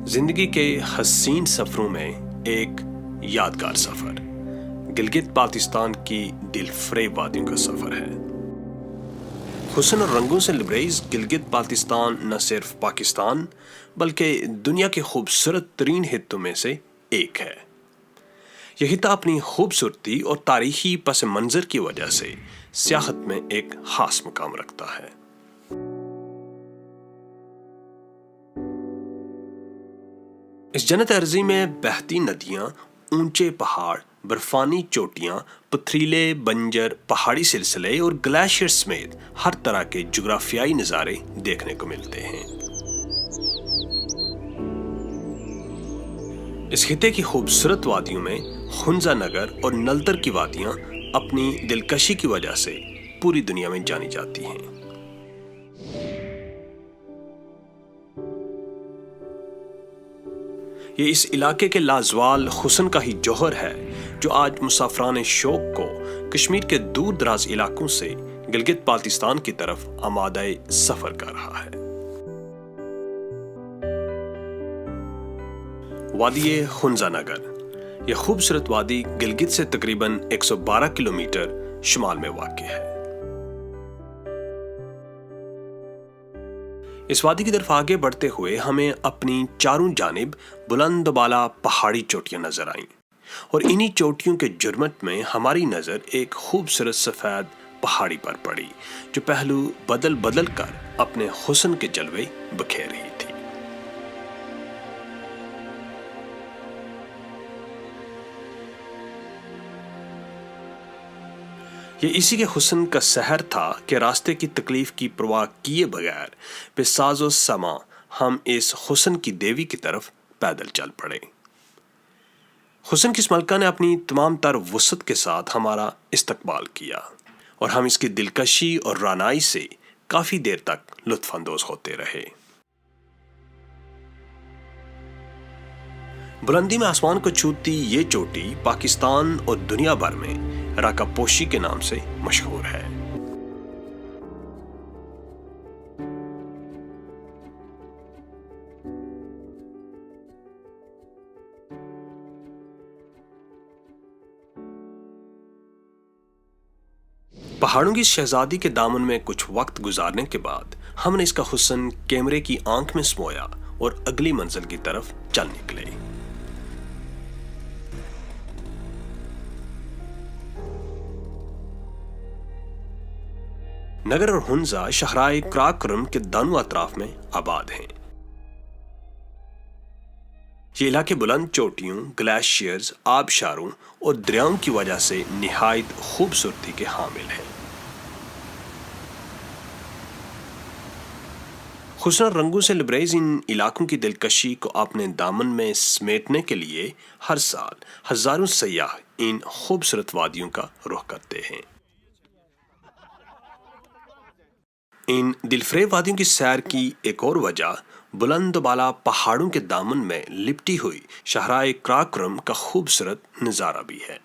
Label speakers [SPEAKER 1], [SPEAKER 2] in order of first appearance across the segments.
[SPEAKER 1] زندگی کے حسین سفروں میں ایک یادگار سفر گلگت بلتستان کی دل فریب وادیوں کا سفر ہے۔ حسن اور رنگوں سے لبریز گلگت بلتستان نہ صرف پاکستان بلکہ دنیا کے خوبصورت ترین خطوں میں سے ایک ہے۔ یہ خطہ اپنی خوبصورتی اور تاریخی پس منظر کی وجہ سے سیاحت میں ایک خاص مقام رکھتا ہے۔ اس جنت ارضی میں بہتی ندیاں، اونچے پہاڑ، برفانی چوٹیاں، پتھریلے بنجر پہاڑی سلسلے اور گلیشیئر سمیت ہر طرح کے جغرافیائی نظارے دیکھنے کو ملتے ہیں۔ اس خطے کی خوبصورت وادیوں میں خنزہ نگر اور نلتر کی وادیاں اپنی دلکشی کی وجہ سے پوری دنیا میں جانی جاتی ہیں۔ یہ اس علاقے کے لازوال حسن کا ہی جوہر ہے جو آج مسافران شوق کو کشمیر کے دور دراز علاقوں سے گلگت بلتستان کی طرف آمادہ سفر کر رہا ہے۔ وادی خنزہ نگر، یہ خوبصورت وادی گلگت سے تقریباً 112 کلومیٹر شمال میں واقع ہے۔ اس وادی کی طرف آگے بڑھتے ہوئے ہمیں اپنی چاروں جانب بلند و بالا پہاڑی چوٹیاں نظر آئیں اور انہی چوٹیوں کے جرمٹ میں ہماری نظر ایک خوبصورت سفید پہاڑی پر پڑی جو پہلو بدل بدل کر اپنے حسن کے جلوے بکھیر رہی تھی۔ یہ اسی کے حسن کا سحر تھا کہ راستے کی تکلیف کی پرواہ کیے بغیر بے ساز و سماں ہم اس حسن کی دیوی کی طرف پیدل چل پڑے۔ حسن کی اس ملکہ نے اپنی تمام تر وسعت کے ساتھ ہمارا استقبال کیا اور ہم اس کی دلکشی اور رعنائی سے کافی دیر تک لطف اندوز ہوتے رہے۔ بلندی میں آسمان کو چھوتی یہ چوٹی پاکستان اور دنیا بھر میں راکا پوشی کے نام سے مشہور ہے۔ پہاڑوں کی شہزادی کے دامن میں کچھ وقت گزارنے کے بعد ہم نے اس کا حسن کیمرے کی آنکھ میں سمویا اور اگلی منزل کی طرف چل نکلے۔ نگر اور ہنزہ شہرائے کراکرم کے دونوں اطراف میں آباد ہیں۔ یہ علاقے بلند چوٹیوں، گلیشیئرز، آبشاروں اور دریاؤں کی وجہ سے نہایت خوبصورتی کے حامل ہیں۔ حسن اور رنگوں سے لبریز ان علاقوں کی دلکشی کو اپنے دامن میں سمیٹنے کے لیے ہر سال ہزاروں سیاح ان خوبصورت وادیوں کا رخ کرتے ہیں۔ ان دلفریب وادیوں کی سیر کی ایک اور وجہ بلند و بالا پہاڑوں کے دامن میں لپٹی ہوئی شہرائے کراکرم کا خوبصورت نظارہ بھی ہے۔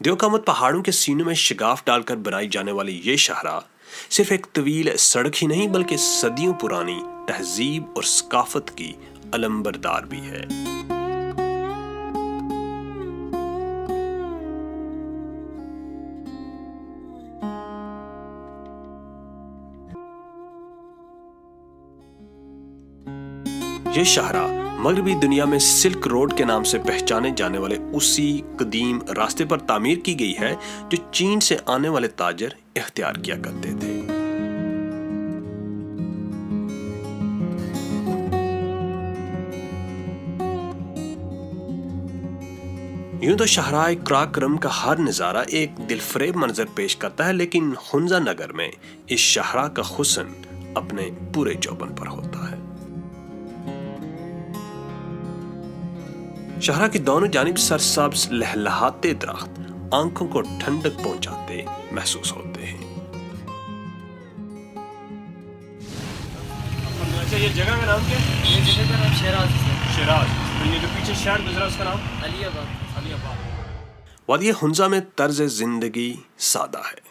[SPEAKER 1] دیوقامت پہاڑوں کے سینوں میں شگاف ڈال کر بنائی جانے والی یہ شاہراہ صرف ایک طویل سڑک ہی نہیں بلکہ صدیوں پرانی تہذیب اور ثقافت کی علمبردار بھی ہے۔ یہ شاہراہ مغربی دنیا میں سلک روڈ کے نام سے پہچانے جانے والے اسی قدیم راستے پر تعمیر کی گئی ہے جو چین سے آنے والے تاجر اختیار کیا کرتے تھے۔ یوں تو شاہراہ کراکرم کا ہر نظارہ ایک دلفریب منظر پیش کرتا ہے، لیکن خنزہ نگر میں اس شاہراہ کا حسن اپنے پورے چوبن پر ہوتا ہے۔ شاہراہ کی دونوں جانب سرسبز لہلہاتے درخت آنکھوں کو ٹھنڈک پہنچاتے محسوس ہوتے ہیں۔ اچھا، یہ جگہ کا نام کیا ہے؟
[SPEAKER 2] یہ جگہ کا نام شیراز ہے۔
[SPEAKER 1] شیراز۔ تو یہ جو پیچھے شہر گزرا اس کا نام
[SPEAKER 2] علی آباد۔
[SPEAKER 1] علی آباد۔ وادی خنزہ میں طرز زندگی سادہ ہے۔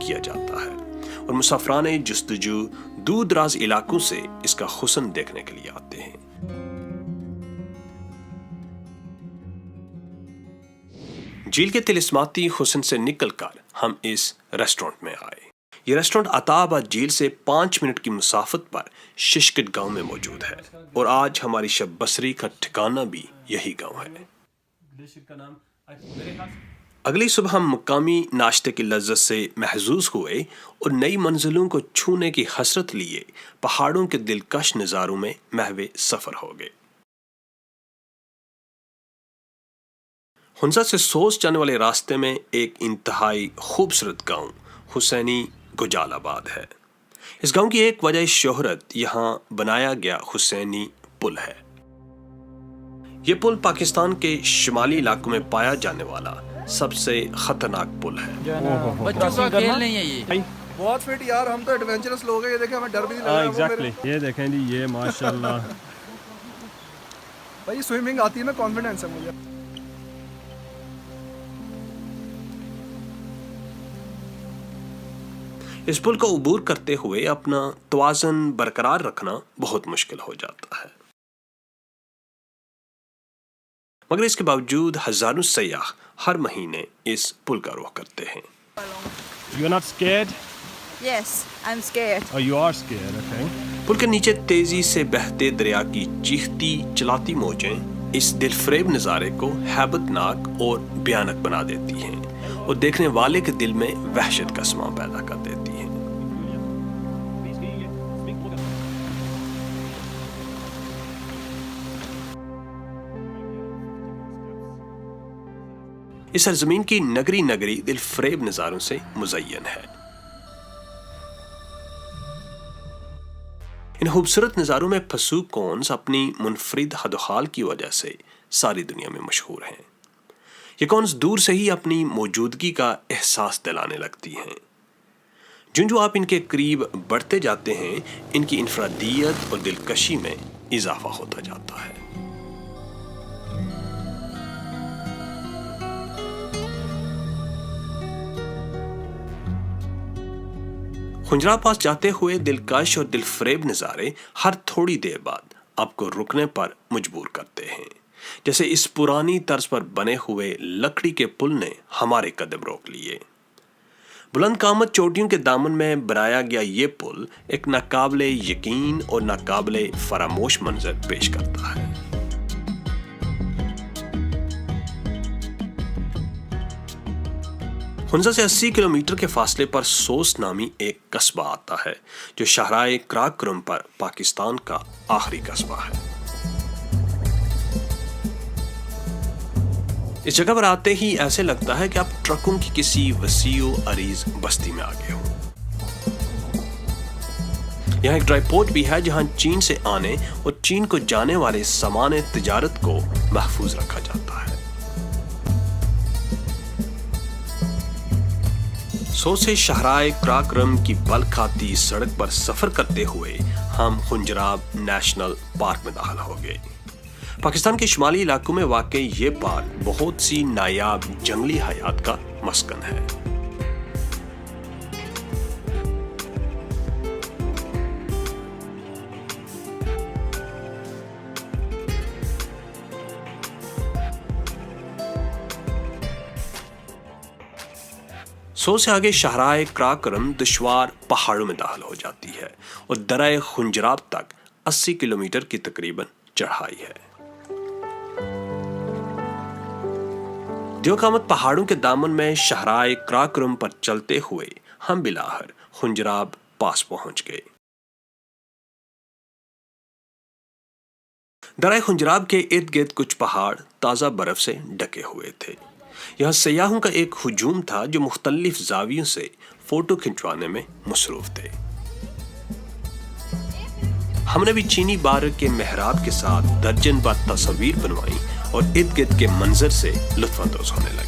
[SPEAKER 1] کیا جاتا ہے اور مسافران جستجو دور دراز علاقوں سے اس کا حسن دیکھنے کے لیے آتے ہیں۔ جھیل کے طلسماتی حسن سے نکل کر ہم اس ریسٹورنٹ میں آئے۔ یہ ریسٹورنٹ عطا آباد جھیل سے 5 منٹ کی مسافت پر ششکٹ گاؤں میں موجود ہے اور آج ہماری شب بسری کا ٹھکانہ بھی یہی گاؤں ہے۔ اگلی صبح ہم مقامی ناشتے کی لذت سے محظوظ ہوئے اور نئی منزلوں کو چھونے کی حسرت لیے پہاڑوں کے دلکش نظاروں میں محو سفر ہو گئے۔ ہنزا سے سوس جانے والے راستے میں ایک انتہائی خوبصورت گاؤں حسینی گجال آباد ہے۔ اس گاؤں کی ایک وجہ شہرت یہاں بنایا گیا حسینی پل ہے۔ یہ پل پاکستان کے شمالی علاقوں میں پایا جانے والا سب سے خطرناک پل ہے۔
[SPEAKER 3] بچوں کا کھیل نہیں ہے یہ۔
[SPEAKER 4] بہت فٹ یار، ہم تو ایڈونچرس لوگ ہیں، یہ دیکھیں ہمیں ڈر بھی نہیں لگ رہا۔
[SPEAKER 2] ایگزیکٹلی، یہ دیکھیں جی، یہ ماشاءاللہ
[SPEAKER 4] بھائی سوئمنگ آتی ہے نا، کانفیڈنس ہے مجھے۔
[SPEAKER 1] اس پل کو عبور کرتے ہوئے اپنا توازن برقرار رکھنا بہت مشکل ہو جاتا ہے، مگر اس کے باوجود ہزاروں سیاح ہر مہینے اس پل کا رخ کرتے ہیں۔
[SPEAKER 2] You're not scared?
[SPEAKER 5] Yes, I'm scared.
[SPEAKER 2] Oh, you are scared, okay.
[SPEAKER 1] پل کے نیچے تیزی سے بہتے دریا کی چیختی چلاتی موجیں اس دل فریب نظارے کو ہیبت ناک اور بھیانک بنا دیتی ہیں اور دیکھنے والے کے دل میں وحشت کا سماں پیدا کر دیتی ہیں۔ اس سرزمین کی نگری نگری دل فریب نظاروں سے مزین ہے۔ ان خوبصورت نظاروں میں پھسو کونز اپنی منفرد حد و حال کی وجہ سے ساری دنیا میں مشہور ہیں۔ یہ کونز دور سے ہی اپنی موجودگی کا احساس دلانے لگتی ہیں۔ جو آپ ان کے قریب بڑھتے جاتے ہیں، ان کی انفرادیت اور دلکشی میں اضافہ ہوتا جاتا ہے۔ خنجرا پاس جاتے ہوئے دلکش اور دل فریب نظارے ہر تھوڑی دیر بعد آپ کو رکنے پر مجبور کرتے ہیں، جیسے اس پرانی طرز پر بنے ہوئے لکڑی کے پل نے ہمارے قدم روک لیے۔ بلند قامت چوٹیوں کے دامن میں بنایا گیا یہ پل ایک ناقابل یقین اور ناقابل فراموش منظر پیش کرتا ہے۔ ہنزا سے 80 کلومیٹر کے فاصلے پر سوس نامی ایک قصبہ آتا ہے جو شاہراہ کراکرم پر پاکستان کا آخری قصبہ ہے۔ اس جگہ پر آتے ہی ایسے لگتا ہے کہ آپ ٹرکوں کی کسی وسیع و عریض بستی میں آگے ہوں۔ یہاں ایک ڈرائی پورٹ بھی ہے جہاں چین سے آنے اور چین کو جانے والے سامان تجارت کو محفوظ رکھا جاتا ہے۔ سو سے شاہراہ کراکرم کی بل کھاتی سڑک پر سفر کرتے ہوئے ہم خنجراب نیشنل پارک میں داخل ہو گئے۔ پاکستان کے شمالی علاقوں میں واقع یہ پارک بہت سی نایاب جنگلی حیات کا مسکن ہے۔ سو سے آگے شاہراہ کراکرم دشوار پہاڑوں میں داخل ہو جاتی ہے اور درہ خنجراب تک 80 کلومیٹر کی تقریباً چڑھائی ہے۔ دیوقامت پہاڑوں کے دامن میں شاہراہ کراکرم پر چلتے ہوئے ہم بلاخر خنجراب پاس پہنچ گئے۔ درہ خنجراب کے ارد گرد کچھ پہاڑ تازہ برف سے ڈھکے ہوئے تھے۔ یہاں سیاحوں کا ایک ہجوم تھا جو مختلف زاویوں سے فوٹو کھنچوانے میں مصروف تھے۔ ہم نے بھی چینی بارک کے محراب کے ساتھ درجن بار تصاویر بنوائیں اور ارد گرد کے منظر سے لطف اندوز ہونے لگے۔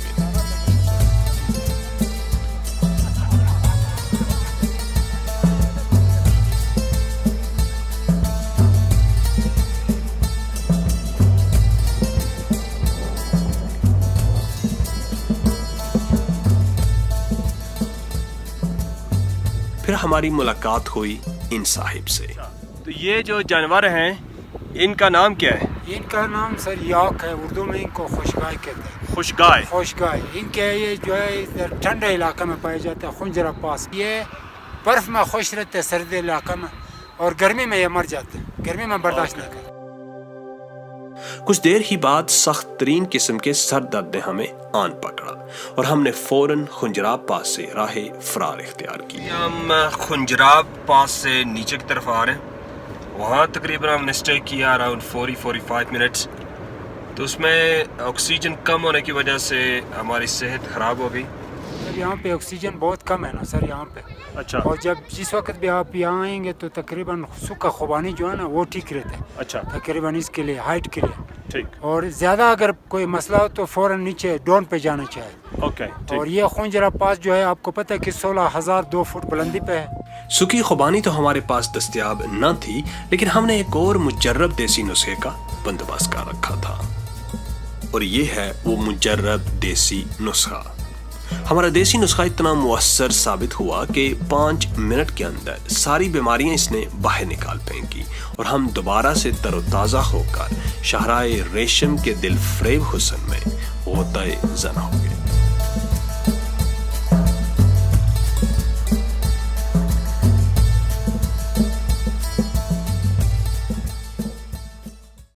[SPEAKER 1] پھر ہماری ملاقات ہوئی ان صاحب سے۔
[SPEAKER 2] تو یہ جو جانور ہیں ان کا نام کیا ہے؟
[SPEAKER 6] ان کا نام سر یاک ہے، اردو میں ان کو خوشگائے کہتے ہیں۔
[SPEAKER 2] خوشگائے؟
[SPEAKER 6] خوشگائے ان کے یہ جو ہے ادھر ٹھنڈے علاقے میں پائے جاتے ہیں، خنجرہ پاس۔ یہ برف میں خوش رہتے ہیں سردی علاقے میں، اور گرمی میں یہ مر جاتے ہیں، گرمی میں برداشت نہیں کرتے۔
[SPEAKER 1] کچھ دیر ہی بعد سخت ترین قسم کے سر درد نے ہمیں آن پکڑا اور ہم نے فوراً خنجراب پاس سے راہ فرار اختیار کی۔
[SPEAKER 2] ہم خنجراب پاس سے نیچے کی طرف آ رہے ہیں، وہاں تقریباً ہم نے اسٹے کیا اراؤنڈ 40-45 منٹس، تو اس میں آکسیجن کم ہونے کی وجہ سے ہماری صحت خراب ہو گئی۔
[SPEAKER 6] سر یہاں پہ آکسیجن بہت کم ہے نا سر یہاں پہ،
[SPEAKER 2] اچھا،
[SPEAKER 6] اور جب جس وقت بھی آپ یہاں آئیں گے تو تقریباً سکا خوبانی جو ہے نا وہ ٹھیک رہتا ہے،
[SPEAKER 2] اچھا
[SPEAKER 6] تقریباً اس کے لیے ہائٹ کے لیے،
[SPEAKER 2] ٹھیک،
[SPEAKER 6] اور زیادہ اگر کوئی مسئلہ ہو تو فوراً نیچے ڈون پہ جانا چاہیے۔
[SPEAKER 2] اوکے
[SPEAKER 6] اور
[SPEAKER 2] ٹھیک۔
[SPEAKER 6] یہ خنجرہ پاس جو ہے آپ کو پتہ ہے کہ 16,002 فٹ بلندی پہ ہے۔
[SPEAKER 1] سکی خوبانی تو ہمارے پاس دستیاب نہ تھی، لیکن ہم نے ایک اور مجرب دیسی نسخے کا بندوبست کر رکھا تھا، اور یہ ہے وہ مجرب دیسی نسخہ۔ ہمارا دیسی نسخہ اتنا مؤثر ثابت ہوا کہ 5 منٹ کے اندر ساری بیماریاں اس نے باہر نکال پھینکی، اور ہم دوبارہ سے تر و تازہ ہو کر شاہراہ ریشم کے دل فریب حسن میں غوطۂ زن ہو گئے۔